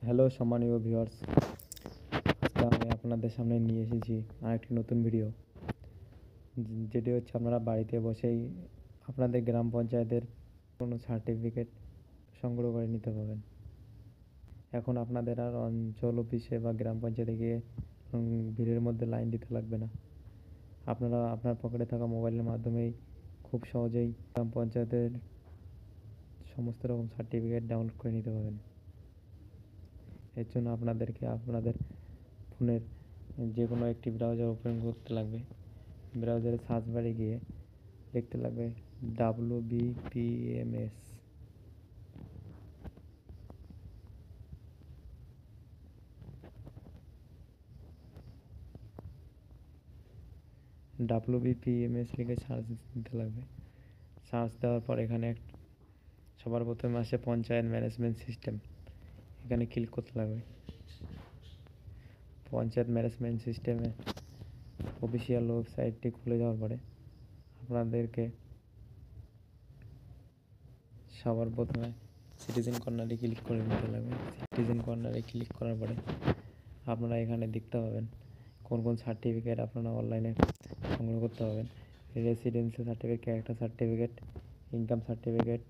Hello সম্মানীয় viewers, আজকে আমি আপনাদের সামনে নিয়ে এসেছি আরেকটি নতুন ভিডিও, যেটি হচ্ছে আপনারা বাড়িতে বসেই আপনাদের গ্রাম পঞ্চায়েতের কোনো সার্টিফিকেট সংগ্রহ করে নিতে পারবেন। এখন আপনাদের আর অঞ্চল অফিসে বা গ্রাম পঞ্চায়েতে গিয়ে ভিড়ের মধ্যে লাইন দিতে লাগবে না। আপনারা আপনার পকেটে থাকা মোবাইলের মাধ্যমেই খুব সহজেই গ্রাম পঞ্চায়েতের সমস্ত রকম সার্টিফিকেট ডাউনলোড করে নিতে পারবেন। এর জন্য আপনাদেরকে আপনাদের ফোনের যে কোনো একটি ব্রাউজার ওপেন করতে লাগবে। ব্রাউজারে সার্চ বারে গিয়ে লিখতে লাগবে WBPMS। WBPMS লিখে সার্চ দিতে লাগবে। সার্চ দেওয়ার পর এখানে সবার প্রথমে আসে পঞ্চায়েত ম্যানেজমেন্ট সিস্টেম, এখানে ক্লিক করতে লাগবে। পঞ্চায়েত ম্যানেজমেন্ট সিস্টেমে অফিসিয়াল ওয়েবসাইটটি খুলে যাওয়ার পরে আপনাদেরকে সবার প্রথমে সিটিজেন কর্নারে ক্লিক করে নিতে লাগবে। সিটিজেন কর্নারে ক্লিক করার পরে আপনারা এখানে দেখতে পাবেন কোন কোন সার্টিফিকেট আপনারা অনলাইনে সংগ্রহ করতে পারবেন। Residency certificate, character certificate, income certificate,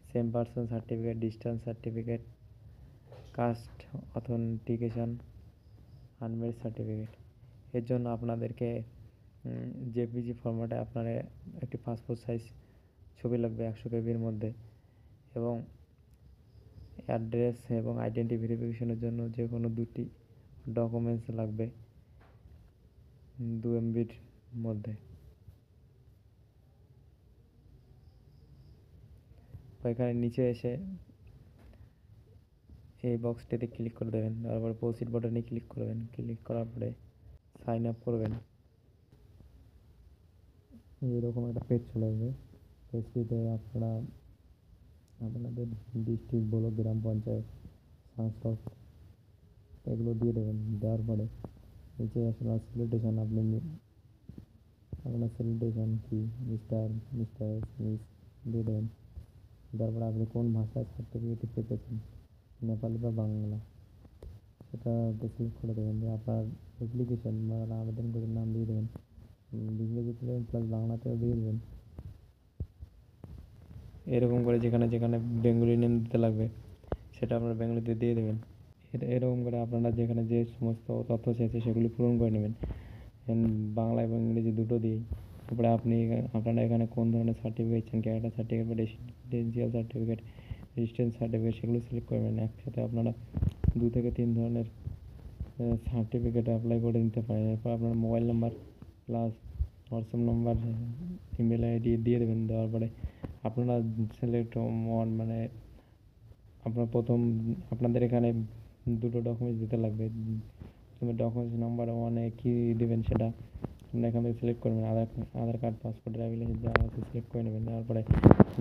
same person certificate, distance certificate, caste authentication, unmarried certificate. এর জন্য আপনাদেরকে জেপিজি ফরম্যাটে আপনার একটি পাসপোর্ট সাইজ ছবি লাগবে 100 কেবির মধ্যে, এবং অ্যাড্রেস এবং আইডেন্টি ভেরিফিকেশনের জন্য যে কোনো দুটি ডকুমেন্টস লাগবে 2 MBর মধ্যে। ওইখানে নিচে এসে এই বক্সটিতে ক্লিক করে দেবেন, তারপর প্রসিড বাটনে ক্লিক করবেন। ক্লিক করার পরে সাইন আপ করবেন। এইরকম একটা পেজ চলে আসবে। পেজটিতে আপনারা আপনাদের ডিস্ট্রিক্ট, ব্লক, গ্রাম পঞ্চায়েত, সংসদ এগুলো দিয়ে দেবেন। দেওয়ার পরে নিচে আপনার সিলেকশন, আপনার সিলেকশন কি মিস দিয়ে দেবেন। তারপরে আপনি কোন ভাষায় সার্টিফিকেট পেতেছেন, নেপালি বা বাংলা, সেটা সিলেক্ট করে দেবেন। যে আপনার অ্যাপ্লিকেশন বা আবেদন করে নাম দিয়ে দেবেন, ইংরেজিতে দেবেন প্লাস বাংলাতেও দিয়ে দেবেন। এরকম করে যেখানে যেখানে বেঙ্গলি নেম দিতে লাগবে সেটা আপনার বেঙ্গলিতে দিয়ে দেবেন। এরকম করে আপনারা যেখানে যে সমস্ত তথ্য চাইছে সেগুলি পূরণ করে নেবেন, বাংলা এবং ইংরেজি দুটো দিয়েই। তারপরে আপনারা এখানে কোন ধরনের সার্টিফিকেট চান, ক্যারেক্টার সার্টিফিকেট বা রেসিডেন্সিয়াল সার্টিফিকেট, ডিস্টেন্স সার্টিফিকেট, সেগুলো সিলেক্ট করবেন। একসাথে আপনারা 2 থেকে 3 ধরনের সার্টিফিকেট অ্যাপ্লাই করে নিতে পারেন। এরপর আপনার mobile number plus WhatsApp number, email ID দিয়ে দেবেন। দেওয়ার পরে আপনারা সিলেক্ট মানে আপনাদের এখানে দুটো ডকুমেন্টস দিতে লাগবে। প্রথমে ডকুমেন্টস নাম্বার 1-এ কী দেবেন সেটা আপনারা এখান থেকে সিলেক্ট করবেন। আধার কার্ড, পাসপোর্ট, ড্রাইভিং লাইসেন্স যা আছে সিলেক্ট করে নেবেন। দেওয়ার পরে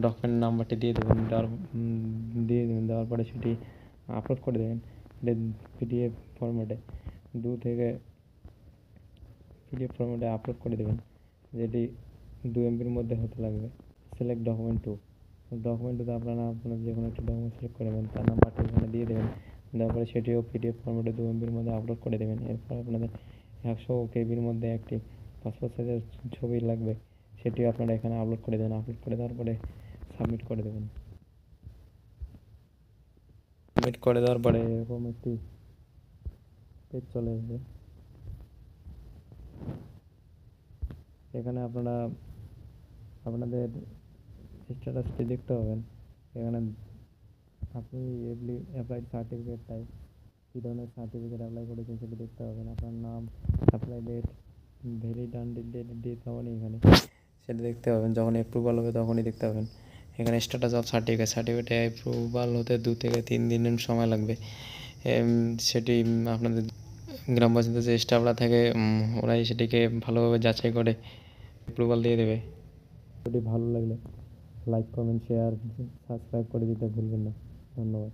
ডকুমেন্ট নাম্বারটি দিয়ে দেবেন। দেওয়ার পরে সেটি আপলোড করে দেবেন পিডিএফ ফরম্যাটে। পিডিএফ ফরম্যাটে আপলোড করে দেবেন, যেটি 2 MBর মধ্যে হতে লাগবে। Select document 2। ডকুমেন্ট 2তে আপনারা আপনার যে কোনো একটা ডকুমেন্ট সিলেক্ট করে নেবেন, তার নাম্বারটি এখানে দিয়ে দেবেন। দেওয়ার পরে সেটিও পিডিএফ ফরম্যাটে 2 MBর মধ্যে আপলোড করে দেবেন। এরপর আপনাদের 100 কেবির মধ্যে একটি পাসপোর্ট সাইজের ছবি লাগবে, সেটিও আপনারা এখানে আপলোড করে দেবেন। আপলোড করে দেওয়ার পরে সাবমিট করে দেবেন। সাবমিট করে দেওয়ার পরে এরকম একটি পেজ চলে আসবে। এখানে আপনারা আপনাদের স্ট্যাটাসটি দেখতে পাবেন। এখানে আপনি অ্যাপ্লাইড সার্টিফিকেট টাইপ, কী ধরনের সার্টিফিকেট অ্যাপ্লাই করেছেন সেটি দেখতে পাবেন। আপনার নাম, অ্যাপ্লাই ডেট, ভ্যালিড ডেট তখনই এখানে সেটা দেখতে পাবেন। যখন অ্যাপ্রুভাল হবে তখনই দেখতে পাবেন। এখানে স্ট্যাটাস অফ সার্টিফিকেট অ্যাপ্রুভাল হতে 2 থেকে 3 দিনের সময় লাগবে। সেটি আপনাদের গ্রাম পঞ্চায়েতের যে স্টাফরা থাকে ওরাই সেটিকে ভালোভাবে যাচাই করে অ্যাপ্রুভাল দিয়ে দেবে। ভিডিওটি ভালো লাগলে লাইক, কমেন্ট, শেয়ার, সাবস্ক্রাইব করে দিতে ভুলবেন না। ধন্যবাদ।